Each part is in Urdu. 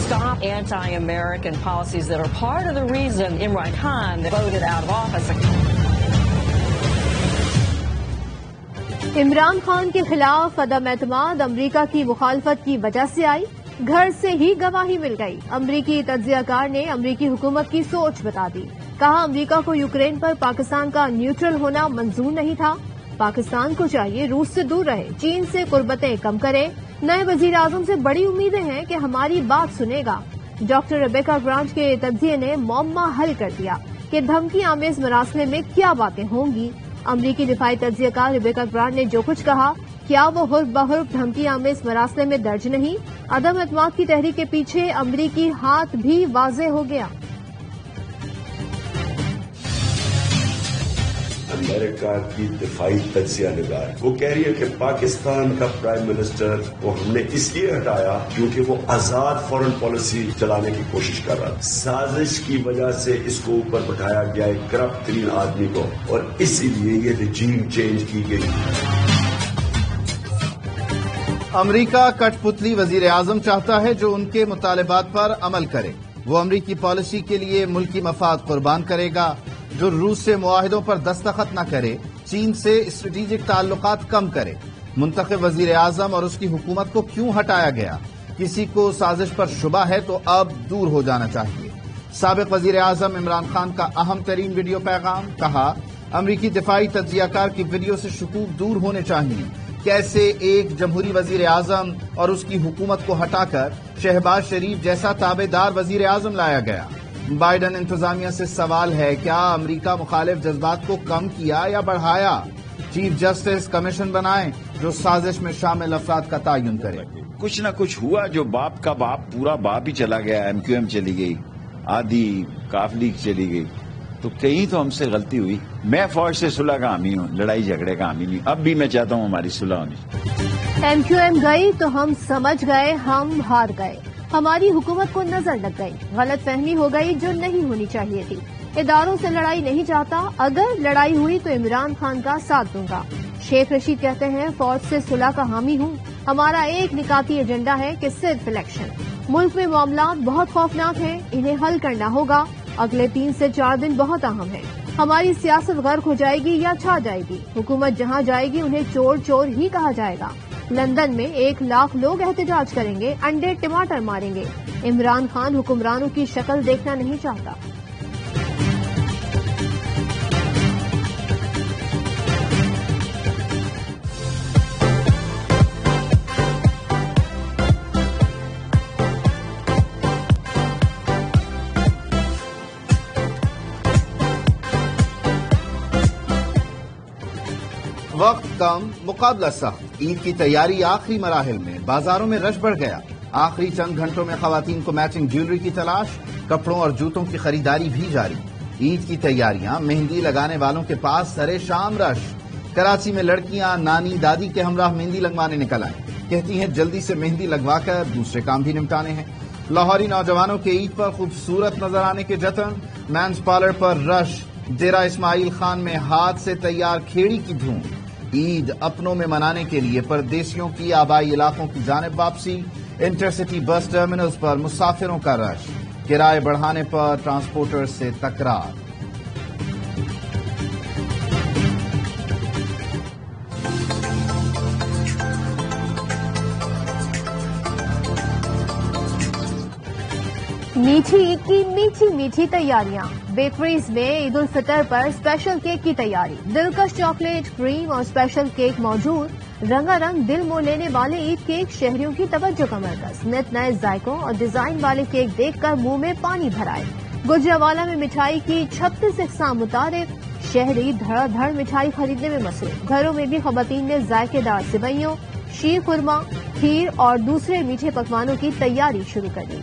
Stop anti-American policies that are part of the reason Imran Khan voted out of office. Imran Khan کے خلاف عدم اعتماد امریکہ کی مخالفت کی وجہ سے آئی، گھر سے ہی گواہی مل گئی۔ امریکی تجزیہ کار نے امریکی حکومت کی سوچ بتا دی، کہا امریکہ کو یوکرین پر پاکستان کا نیوٹرل ہونا منظور نہیں تھا، پاکستان کو چاہیے روس سے دور رہے، چین سے قربتیں کم کرے، نئے وزیر اعظم سے بڑی امیدیں ہیں کہ ہماری بات سنے گا۔ ڈاکٹر ریبیکا گرانٹ کے تجزیے نے معمہ حل کر دیا کہ دھمکی آمیز مراسلے میں کیا باتیں ہوں گی۔ امریکی دفاعی تجزیہ کار ریبیکا گرانٹ نے جو کچھ کہا، کیا وہ حرف بحرف دھمکی آمیز مراسلے میں درج نہیں؟ عدم اعتماد کی تحریک کے پیچھے امریکی ہاتھ بھی واضح ہو گیا۔ امریکہ کی دفاعی تجزیہ نگار وہ کہہ رہی ہے کہ پاکستان کا پرائم منسٹر وہ ہم نے اس لیے ہٹایا کیونکہ وہ آزاد فورن پالیسی چلانے کی کوشش کر رہا تھا، سازش کی وجہ سے اس کو اوپر بٹھایا گیا ایک کرپٹ ترین آدمی کو، اور اسی لیے یہ رجیم چینج کی گئی۔ امریکہ کٹ پتلی وزیر اعظم چاہتا ہے جو ان کے مطالبات پر عمل کرے، وہ امریکی پالیسی کے لیے ملکی مفاد قربان کرے گا، جو روس سے معاہدوں پر دستخط نہ کرے، چین سے اسٹریٹجک تعلقات کم کرے۔ منتخب وزیر اعظم اور اس کی حکومت کو کیوں ہٹایا گیا؟ کسی کو سازش پر شبہ ہے تو اب دور ہو جانا چاہیے۔ سابق وزیر اعظم عمران خان کا اہم ترین ویڈیو پیغام، کہا امریکی دفاعی تجزیہ کار کی ویڈیو سے شکوک دور ہونے چاہیے۔ کیسے ایک جمہوری وزیر اعظم اور اس کی حکومت کو ہٹا کر شہباز شریف جیسا تابع دار وزیر اعظم لایا گیا؟ بائیڈن انتظامیہ سے سوال ہے، کیا امریکہ مخالف جذبات کو کم کیا یا بڑھایا؟ چیف جسٹس کمیشن بنائیں جو سازش میں شامل افراد کا تعین کرے۔ کچھ نہ کچھ ہوا، جو باپ کا باپ پورا باپ ہی چلا گیا، ایم کیو ایم چلی گئی، آدھی کاف لیگ چلی گئی، تو کہیں تو ہم سے غلطی ہوئی۔ میں فوج سے صلح کا حامی ہوں، لڑائی جھگڑے کا حامی نہیں، اب بھی میں چاہتا ہوں ہماری صلح ہونی۔ ایم کیو ایم گئی تو ہم سمجھ گئے ہم ہار گئے، ہماری حکومت کو نظر لگ گئی، غلط فہمی ہو گئی جو نہیں ہونی چاہیے تھی۔ اداروں سے لڑائی نہیں چاہتا، اگر لڑائی ہوئی تو عمران خان کا ساتھ دوں گا۔ شیخ رشید کہتے ہیں فوج سے صلح کا حامی ہوں، ہمارا ایک نکاتی ایجنڈا ہے کہ صرف الیکشن۔ ملک میں معاملات بہت خوفناک ہیں، انہیں حل کرنا ہوگا، اگلے 3 سے 4 دن بہت اہم ہیں۔ ہماری سیاست غرق ہو جائے گی یا چھا جائے گی، حکومت جہاں جائے گی انہیں چور چور ہی کہا جائے گا۔ لندن میں 1 لاکھ لوگ احتجاج کریں گے، انڈے ٹماٹر ماریں گے۔ عمران خان حکمرانوں کی شکل دیکھنا نہیں چاہتا۔ وقت کم، مقابلہ سخت، عید کی تیاری آخری مراحل میں، بازاروں میں رش بڑھ گیا۔ آخری چند گھنٹوں میں خواتین کو میچنگ جیولری کی تلاش، کپڑوں اور جوتوں کی خریداری بھی جاری۔ عید کی تیاریاں، مہندی لگانے والوں کے پاس سرے شام رش۔ کراچی میں لڑکیاں نانی دادی کے ہمراہ مہندی لگوانے نکل آئیں، کہتی ہیں جلدی سے مہندی لگوا کر دوسرے کام بھی نمٹانے ہیں۔ لاہوری نوجوانوں کے عید پر خوبصورت نظر آنے کے جتن، مینس پارلر پر رش، ڈیرہ اسماعیل خان میں ہاتھ سے تیار کھیڑی کی دھوم۔ عید اپنوں میں منانے کے لیے پردیسیوں کی آبائی علاقوں کی جانب واپسی، انٹرسٹی بس ٹرمینلز پر مسافروں کا رش، کرائے بڑھانے پر ٹرانسپورٹر سے تکرار۔ میٹھی عید کی میٹھی میٹھی تیاریاں، بیکریز میں عید الفطر پر اسپیشل کیک کی تیاری، دلکش چاکلیٹ، کریم اور اسپیشل کیک موجود۔ رنگا رنگ دل مو لینے والے عید کیک شہریوں کی توجہ کا مرکز، نت نئے ذائقوں اور ڈیزائن والے کیک دیکھ کر منہ میں پانی بھر آئے۔ گجرانوالہ میں مٹھائی کی 36 اقسام متعارف، شہری دھڑا دھڑ مٹھائی خریدنے میں مصروف۔ گھروں میں بھی خواتین نے ذائقے دار سوئیوں، شیر خورما، کھیر اور دوسرے میٹھے پکوانوں کی تیاری شروع کر دی۔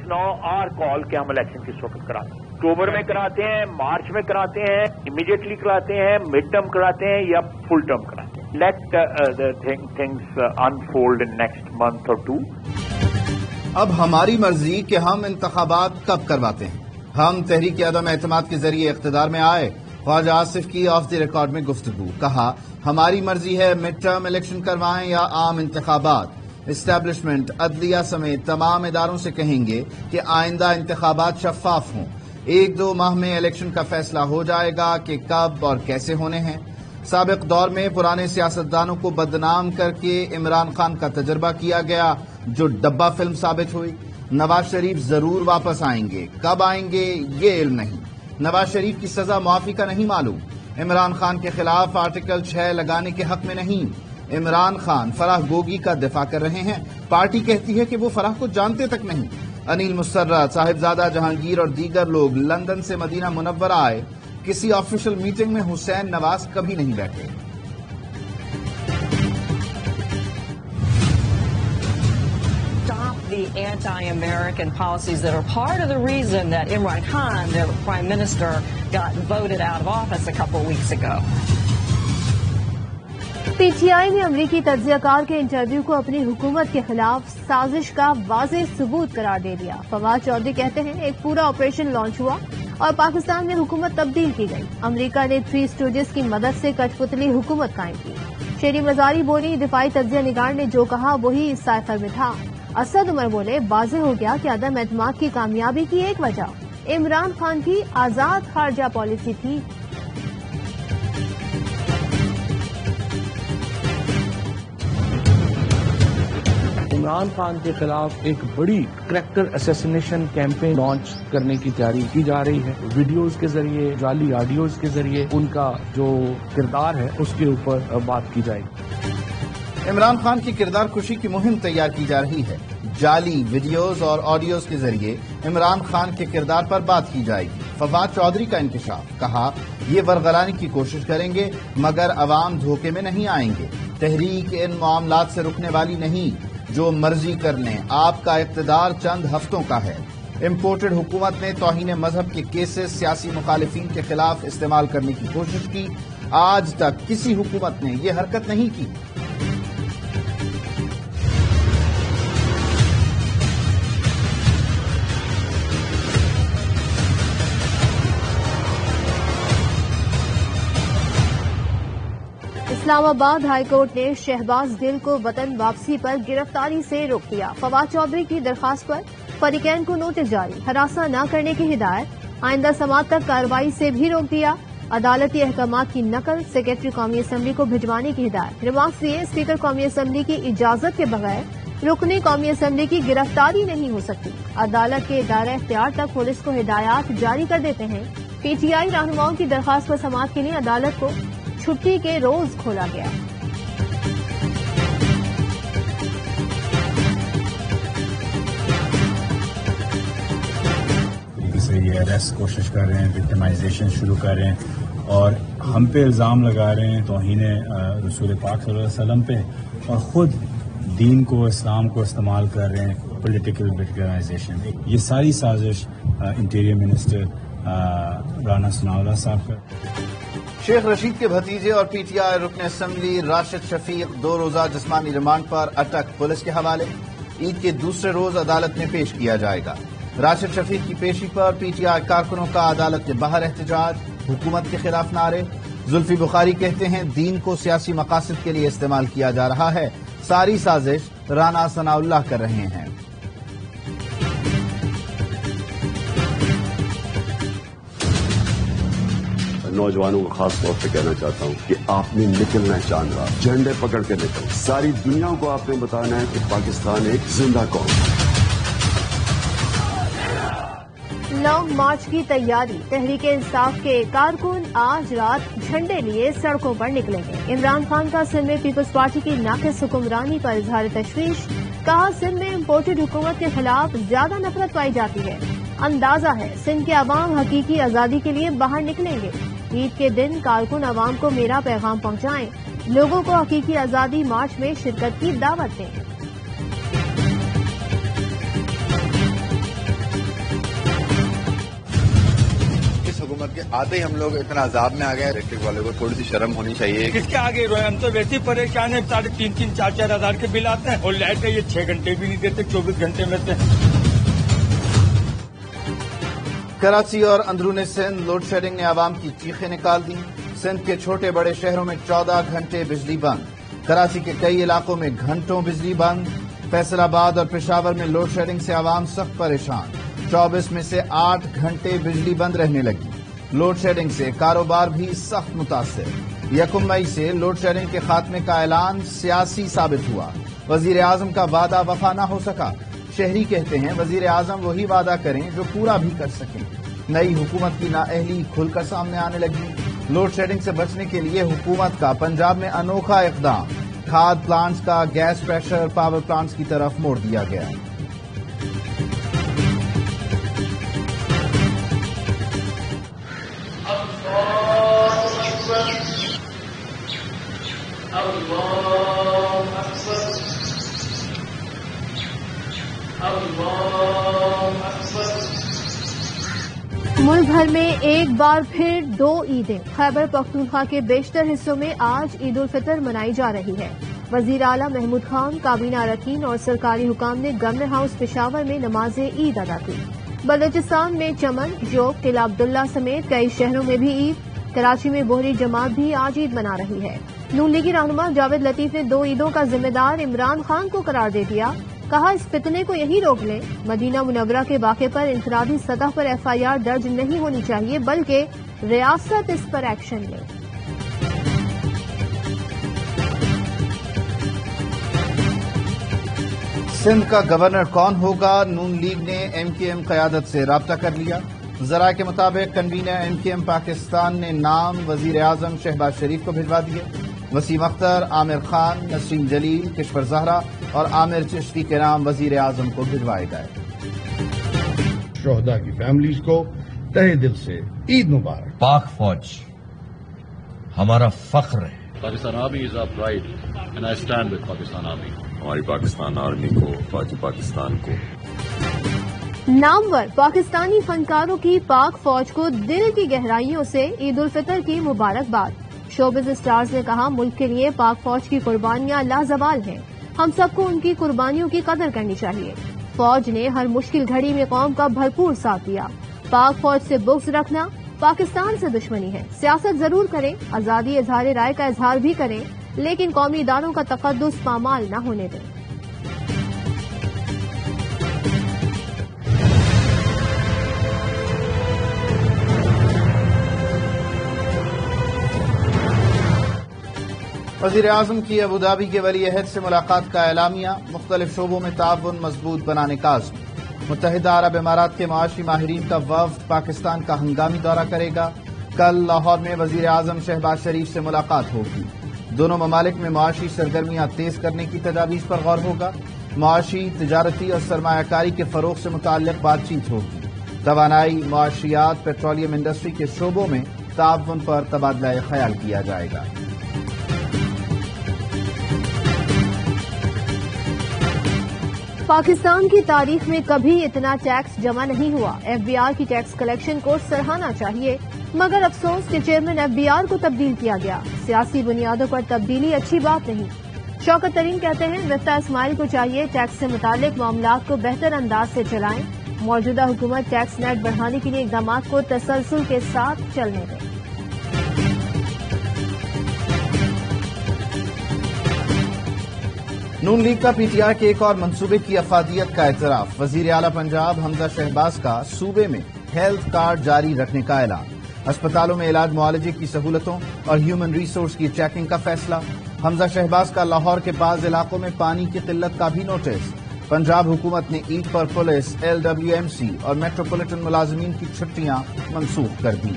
نو آر کال کہ ہم الیکشن کس وقت کراتے ہیں، اکتوبر میں کراتے ہیں، مارچ میں کراتے ہیں، امیڈیٹلی کراتے ہیں، مڈ ٹرم کراتے ہیں یا فل ٹرم کراتے ہیں۔ Let things unfold in next month اور 2۔ اب ہماری مرضی کہ ہم انتخابات کب کرواتے ہیں۔ ہم تحریک عدم اعتماد کے ذریعے اقتدار میں آئے، خواجہ آصف کی آف دی ریکارڈ میں گفتگو، کہا ہماری مرضی ہے مڈ ٹرم الیکشن کروائیں یا عام انتخابات، اسٹیبلشمنٹ عدلیہ سمیت تمام اداروں سے کہیں گے کہ آئندہ انتخابات شفاف ہوں، 1-2 ماہ میں الیکشن کا فیصلہ ہو جائے گا کہ کب اور کیسے ہونے ہیں۔ سابق دور میں پرانے سیاستدانوں کو بدنام کر کے عمران خان کا تجربہ کیا گیا جو ڈبہ فلم ثابت ہوئی۔ نواز شریف ضرور واپس آئیں گے، کب آئیں گے یہ علم نہیں۔ نواز شریف کی سزا معافی کا نہیں معلوم، عمران خان کے خلاف آرٹیکل 6 لگانے کے حق میں نہیں۔ عمران خان فرح گوگی کا دفاع کر رہے ہیں، پارٹی کہتی ہے کہ وہ فرح کو جانتے تک نہیں۔ انیل مسرت، صاحبزادہ جہانگیر اور دیگر لوگ لندن سے مدینہ منورہ آئے، کسی آفیشل میٹنگ میں حسین نواز کبھی نہیں بیٹھے۔ The anti-American policies that are part of the reason that Imran Khan, the Prime Minister, got voted out of office a couple of weeks ago. P T I نے امریکی تجزیہ کار کے انٹرویو کو اپنی حکومت کے خلاف سازش کا واضح ثبوت قرار دے دیا۔ فواد چودھری کہتے ہیں ایک پورا آپریشن لانچ ہوا اور پاکستان میں حکومت تبدیل کی گئی۔ امریکہ نے 3 اسٹوڈیوز کی مدد سے کٹ پتلی حکومت قائم کی۔ شیری مزاری بولی دفاعی تجزیہ نگار نے جو کہا وہی اس سائفر میں تھا۔ اسد عمر بولے واضح ہو گیا کہ عدم اعتماد کی کامیابی کی ایک وجہ عمران خان کی آزاد خارجہ پالیسی تھی۔ عمران خان کے خلاف ایک بڑی کریکٹر اسیسینیشن کیمپین لانچ کرنے کی تیاری کی جا رہی ہے۔ ویڈیوز کے ذریعے، جعلی آڈیوز کے ذریعے ان کا جو کردار ہے اس کے اوپر بات کی جائے گی۔ عمران خان کی کردار کشی کی مہم تیار کی جا رہی ہے۔ جعلی ویڈیوز اور آڈیوز کے ذریعے عمران خان کے کردار پر بات کی جائے گی۔ فواد چودھری کا انکشاف، کہا یہ ورگلانے کی کوشش کریں گے مگر عوام دھوکے میں نہیں آئیں گے۔ تحریک ان معاملات سے رکنے والی نہیں، جو مرضی کر لیں، آپ کا اقتدار چند ہفتوں کا ہے۔ امپورٹڈ حکومت نے توہین مذہب کے کیسز سیاسی مخالفین کے خلاف استعمال کرنے کی کوشش کی، آج تک کسی حکومت نے یہ حرکت نہیں کی۔ اسلام آباد ہائی کورٹ نے شہباز گل کو وطن واپسی پر گرفتاری سے روک دیا۔ فواد چودھری کی درخواست پر فریقین کو نوٹس جاری، ہراساں نہ کرنے کی ہدایت، آئندہ سماعت تک کارروائی سے بھی روک دیا۔ عدالتی احکامات کی نقل سیکرٹری قومی اسمبلی کو بھجوانے کی ہدایت۔ ریمارکس دیے اسپیکر قومی اسمبلی کی اجازت کے بغیر رکنی قومی اسمبلی کی گرفتاری نہیں ہو سکتی۔ عدالت کے دائرہ اختیار تک پولیس کو ہدایات جاری کر دیتے ہیں۔ پی ٹی آئی رہنماؤں کی درخواست پر سماعت کے لیے عدالت کو چھٹی کے روز کھولا گیا۔ سے یہ اریسٹ کوشش کر رہے ہیں، وکٹمائزیشن شروع کر رہے ہیں اور ہم پہ الزام لگا رہے ہیں توہین رسول پاک صلی اللہ علیہ وسلم پہ، اور خود دین کو، اسلام کو استعمال کر رہے ہیں پولیٹیکل وکٹمائزیشن۔ یہ ساری سازش انٹیریئر منسٹر رانا ثناءاللہ صاحب کا۔ شیخ رشید کے بھتیجے اور پی ٹی آئی رکن اسمبلی راشد شفیق 2 روزہ جسمانی ریمانڈ پر اٹک، پولیس کے حوالے۔ عید کے دوسرے روز عدالت میں پیش کیا جائے گا۔ راشد شفیق کی پیشی پر پی ٹی آئی کارکنوں کا عدالت کے باہر احتجاج، حکومت کے خلاف نعرے۔ زلفی بخاری کہتے ہیں دین کو سیاسی مقاصد کے لیے استعمال کیا جا رہا ہے، ساری سازش رانا ثناءاللہ کر رہے ہیں۔ نوجوانوں کو خاص طور پہ کہنا چاہتا ہوں کہ آپ نے نکلنا ہے چاند رات، جھنڈے پکڑ کے نکل، ساری دنیا کو آپ نے بتانا ہے کہ پاکستان ایک زندہ قوم ہے۔ لانگ مارچ کی تیاری، تحریک انصاف کے کارکن آج رات جھنڈے لیے سڑکوں پر نکلیں گے۔ عمران خان کا سندھ میں پیپلز پارٹی کی ناقص حکمرانی پر اظہار تشویش، کہا سندھ میں امپورٹڈ حکومت کے خلاف زیادہ نفرت پائی جاتی ہے، اندازہ ہے سندھ کے عوام حقیقی آزادی کے لیے باہر نکلیں گے۔ عید کے دن کارکن عوام کو میرا پیغام پہنچائیں، لوگوں کو حقیقی آزادی مارچ میں شرکت کی دعوت دیں۔ اس حکومت کے آتے ہی ہم لوگ اتنا عذاب میں آ گئے، الیکٹرک والے کو تھوڑی سی شرم ہونی چاہیے۔ کس کے آگے روئے؟ ہم تو ویسے پریشان ہیں، 3.5 4 ہزار کے بل آتے ہیں اور لائٹ کا یہ 6 گھنٹے بھی نہیں دیتے، 24 گھنٹے میں سے۔ کراچی اور اندرون سندھ لوڈ شیڈنگ نے عوام کی چیخیں نکال دی. سندھ کے چھوٹے بڑے شہروں میں 14 گھنٹے بجلی بند. کراچی کے کئی علاقوں میں گھنٹوں بجلی بند. فیصل آباد اور پشاور میں لوڈ شیڈنگ سے عوام سخت پریشان. 24 میں سے 8 گھنٹے بجلی بند رہنے لگی. لوڈ شیڈنگ سے کاروبار بھی سخت متاثر. 1 مئی سے لوڈ شیڈنگ کے خاتمے کا اعلان سیاسی ثابت ہوا. وزیر اعظم کا وعدہ وفا نہ ہو سکا. شہری کہتے ہیں وزیر اعظم وہی وعدہ کریں جو پورا بھی کر سکیں. نئی حکومت کی نااہلی کھل کر سامنے آنے لگی. لوڈ شیڈنگ سے بچنے کے لیے حکومت کا پنجاب میں انوکھا اقدام. کھاد پلانٹس کا گیس پریشر پاور پلانٹس کی طرف موڑ دیا گیا. ملک بھر میں ایک بار پھر 2 عیدیں. خیبر پختونخوا کے بیشتر حصوں میں آج عید الفطر منائی جا رہی ہے. وزیر اعلیٰ محمود خان، کابینہ اراکین اور سرکاری حکام نے گورنر ہاؤس پشاور میں نماز عید ادا کی. بلوچستان میں چمن، جوگ، ٹیلا عبداللہ سمیت کئی شہروں میں بھی عید. کراچی میں بوہری جماعت بھی آج عید منا رہی ہے. نون لیگی رہنما جاوید لطیف نے 2 عیدوں کا ذمہ دار عمران خان کو قرار دے دیا. کہا اس فتنے کو یہی روک لیں. مدینہ منورہ کے واقعے پر انفرادی سطح پر FIR درج نہیں ہونی چاہیے بلکہ ریاست اس پر ایکشن لے. سندھ کا گورنر کون ہوگا؟ نون لیگ نے MKM قیادت سے رابطہ کر لیا. ذرائع کے مطابق کنوینر MKM پاکستان نے نام وزیر اعظم شہباز شریف کو بھجوا دیے. وسیم اختر، عامر خان، نسرین جلیل، کشور زہرا اور عامر چشتی کے نام وزیر اعظم کو بھجوائے گئے. شہداء کی فیملیز کو تہہ دل سے عید مبارک. پاک فوج ہمارا فخر ہے. Pakistan army is our pride and I stand with Pakistan army. ہماری پاکستان آرمی کو، فوج پاکستان کو. نامور پاکستانی فنکاروں کی پاک فوج کو دل کی گہرائیوں سے عید الفطر کی مبارکباد. شوبز اسٹارز نے کہا ملک کے لیے پاک فوج کی قربانیاں لازوال ہیں. ہم سب کو ان کی قربانیوں کی قدر کرنی چاہیے. فوج نے ہر مشکل گھڑی میں قوم کا بھرپور ساتھ دیا. پاک فوج سے بغض رکھنا پاکستان سے دشمنی ہے. سیاست ضرور کریں، آزادی اظہار رائے کا اظہار بھی کریں، لیکن قومی اداروں کا تقدس پامال نہ ہونے دیں. وزیر اعظم کی ابوظہبی کے ولی عہد سے ملاقات کا اعلامیہ. مختلف شعبوں میں تعاون مضبوط بنانے کا عزم. متحدہ عرب امارات کے معاشی ماہرین کا وفد پاکستان کا ہنگامی دورہ کرے گا. کل لاہور میں وزیر اعظم شہباز شریف سے ملاقات ہوگی. دونوں ممالک میں معاشی سرگرمیاں تیز کرنے کی تجاویز پر غور ہوگا. معاشی، تجارتی اور سرمایہ کاری کے فروغ سے متعلق بات چیت ہوگی. توانائی، معاشیات، پیٹرولیم انڈسٹری کے شعبوں میں تعاون پر تبادلہ خیال کیا جائے گا. پاکستان کی تاریخ میں کبھی اتنا ٹیکس جمع نہیں ہوا. FBR کی ٹیکس کلیکشن کو سراہنا چاہیے، مگر افسوس کہ چیئرمین FBR کو تبدیل کیا گیا. سیاسی بنیادوں پر تبدیلی اچھی بات نہیں. شوکت ترین کہتے ہیں مفتاح اسماعیل کو چاہیے ٹیکس سے متعلق معاملات کو بہتر انداز سے چلائیں. موجودہ حکومت ٹیکس نیٹ بڑھانے کے لیے اقدامات کو تسلسل کے ساتھ چلنے دیں. نون لیگ کا PTI کے ایک اور منصوبے کی افادیت کا اعتراف. وزیر اعلیٰ پنجاب حمزہ شہباز کا صوبے میں ہیلتھ کارڈ جاری رکھنے کا اعلان. اسپتالوں میں علاج معالجے کی سہولتوں اور ہیومن ریسورس کی چیکنگ کا فیصلہ. حمزہ شہباز کا لاہور کے بعض علاقوں میں پانی کی قلت کا بھی نوٹس. پنجاب حکومت نے عید پر پولیس، LWMC اور میٹروپولیٹن ملازمین کی چھٹیاں منسوخ کر دی.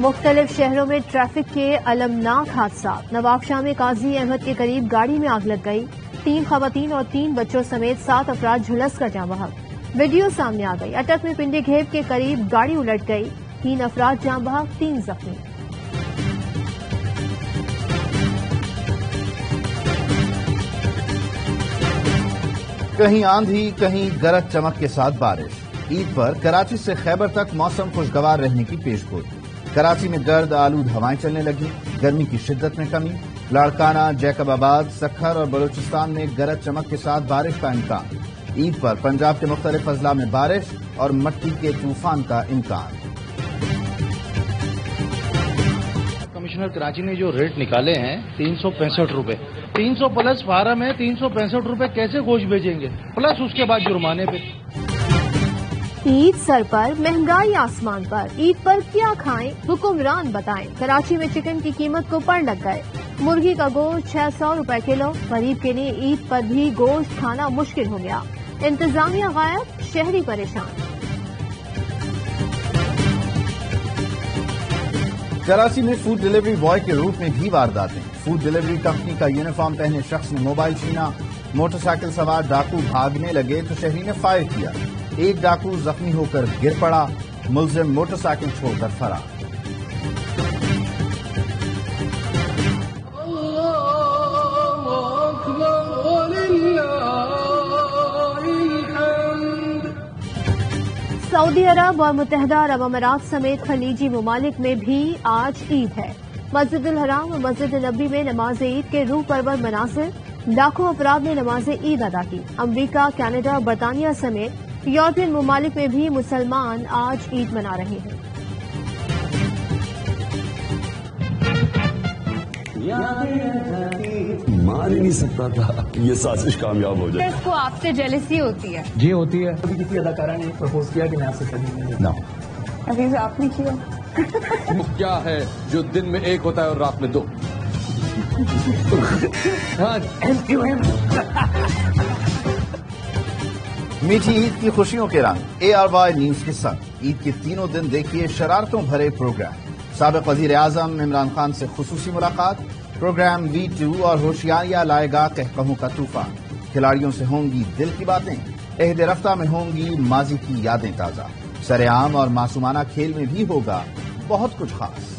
مختلف شہروں میں ٹریفک کے المناک حادثات. نواب شاہ میں قاضی احمد کے قریب گاڑی میں آگ لگ گئی. 3 خواتین اور 3 بچوں سمیت 7 افراد جھلس کر جاں بحق. ویڈیو سامنے آ گئی. اٹک میں پنڈی گھیب کے قریب گاڑی الٹ گئی. 3 افراد جاں بحق، 3 زخمی. کہیں آندھی، کہیں گرج چمک کے ساتھ بارش. عید پر کراچی سے خیبر تک موسم خوشگوار رہنے کی پیش گوئی. کراچی میں گرد آلود ہوائیں چلنے لگی، گرمی کی شدت میں کمی، لاڑکانہ، جیکب آباد، سکھر اور بلوچستان میں گرج چمک کے ساتھ بارش کا امکان۔ عید پر پنجاب کے مختلف اضلاع میں بارش اور مٹی کے طوفان کا امکان۔ کمشنر کراچی نے جو ریٹ نکالے ہیں 365 روپے، 300 پلس فارم ہے، 365 روپے کیسے گوشت بھیجیں گے، پلس اس کے بعد جرمانے پہ۔ عید سر پر، مہنگائی آسمان پر، عید پر کیا کھائیں حکمران بتائیں۔ کراچی میں چکن کی قیمت کو پڑ لگ گئے، مرغی کا گوشت 600 روپے کلو، غریب کے لیے عید پر بھی گوشت کھانا مشکل ہو گیا، انتظامیہ غائب، شہری پریشان۔ کراچی میں فوڈ ڈیلیوری بوائے کے روپ میں بھی وارداتیں، فوڈ ڈیلیوری کمپنی کا یونیفارم پہنے شخص نے موبائل چھینا، موٹر سائیکل سوار ڈاکو بھاگنے لگے تو شہری نے فائر کیا، ایک ڈاکو زخمی ہو کر گر پڑا، ملزم موٹر سائیکل چھوڑ کر فرار۔ سعودی عرب اور متحدہ عرب امارات سمیت خلیجی ممالک میں بھی آج عید ہے۔ مسجد الحرام اور مسجد نبوی میں نماز عید کے روح پرور مناظر، لاکھوں افراد نے نماز عید ادا کی۔ امریکہ، کینیڈا اور برطانیہ سمیت یورپین ممالک میں بھی مسلمان آج عید منا رہے ہیں۔ مان ہی نہیں سکتا تھا کہ یہ سازش کامیاب ہو جائے۔ اس کو آپ سے جیلسی ہوتی ہے؟ جی ہوتی ہے۔ ابھی کسی اداکارہ نے پرپوز کیا کہ میں آپ سے شادی نہ ابھی بھی آپ نے کیا؟ کیا ہے جو دن میں ایک ہوتا ہے اور رات میں دو؟ میٹھی عید کی خوشیوں کے رنگ، ARY نیوز کے ساتھ عید کے تینوں دن دیکھیے شرارتوں بھرے پروگرام۔ سابق وزیر اعظم عمران خان سے خصوصی ملاقات، پروگرام V2 اور ہوشیاریاں لائے گا قہقہوں کا طوفان۔ کھلاڑیوں سے ہوں گی دل کی باتیں، عہد رفتہ میں ہوں گی ماضی کی یادیں تازہ، سرعام اور معصومانہ کھیل میں بھی ہوگا بہت کچھ خاص۔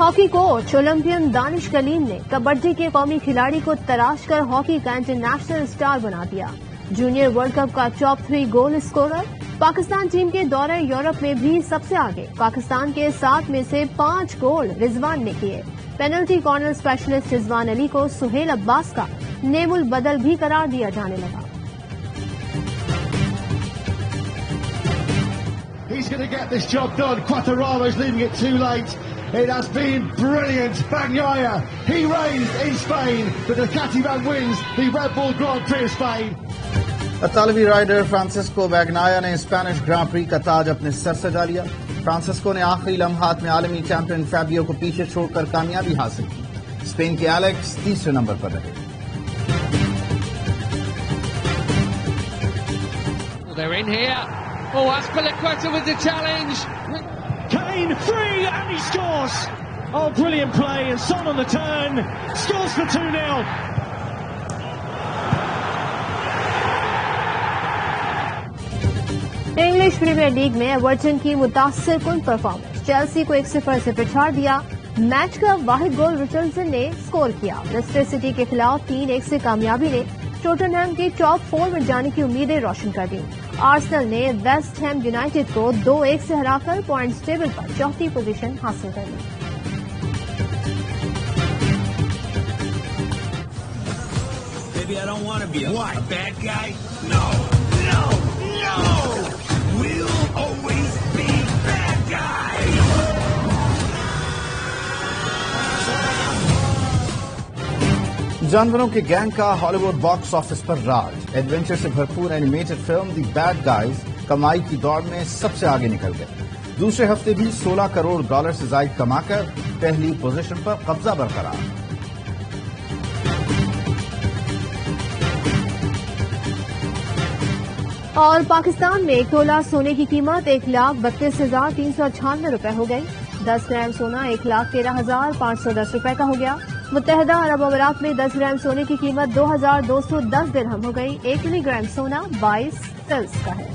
ہاکی کوچ اولمپئن دانش کلیم نے کبڈی کے قومی کھلاڑی کو تراش کر ہاکی کا انٹرنیشنل اسٹار بنا دیا۔ جونیئر ورلڈ کپ کا ٹاپ 3 گول اسکورر، پاکستان ٹیم کے دورہ یورپ میں بھی سب سے آگے، پاکستان کے 7 میں سے 5 گول رضوان نے کیے۔ پینلٹی کارنر اسپیشلسٹ رضوان علی کو سہیل عباس کا نیم البدل بھی قرار دیا جانے لگا۔ He's going to get this job done. Quattararo's leaving it too late. It has been brilliant. Bagnaia, he reigns in Spain, but Ducati man wins the Red Bull Grand Prix of Spain. اطالوی رائڈر فرانسسکو بیگنایا نے اسپینش گرانڈ پری کا تاج اپنے سر سجا لیا۔ فرانسسکو نے آخری لمحات میں عالمی چیمپئن فیبیو کو پیچھے چھوڑ کر کامیابی حاصل کی۔ اسپین کے ایلیکس تیسرے نمبر پر رہے۔ They're in here. Oh, Azpilicueta with the challenge. Kane free and he scores. Oh, brilliant play, and Son on the turn scores for 2-0. English premier league میں ایورٹن کی متاثر کن پرفارمنس، چیلسی کو 1-0 سے پچھاڑ دیا۔ میچ کا واحد گول رچرڈسن نے سکور کیا۔ لیسٹر سٹی کے خلاف 3-1 سے کامیابی نے ٹوٹنہم کی ٹاپ 4 میں جانے کی امیدیں روشن کر دی۔ آرسنل نے ویسٹ ہیم یونائیٹڈ کو 2-1 سے ہرا کر پوائنٹس ٹیبل پر چوتھی پوزیشن حاصل کر لی۔ Baby, I don't want to be a bad guy. No, no, no. We'll always be bad guys. جانوروں کے گینگ کا ہالی would box office per Raj, adventure سے بھرپور اینیمیٹڈ فلم دی بیڈ گائز کمائی کی دوڑ میں سب سے آگے نکل گئے۔ دوسرے ہفتے بھی $16 کروڑ سے زائد کما کر پہلی پوزیشن پر قبضہ برقرار۔ اور پاکستان میں 1 تولہ سونے کی قیمت 1,32,398 روپے ہو گئی۔ 10 گرام سونا 1,13,510 روپے کا ہو گیا۔ متحدہ عرب امارات میں 10 گرام سونے کی قیمت 2,210 درہم ہو گئی۔ 1 ملی گرام سونا 22 فلس کا ہے۔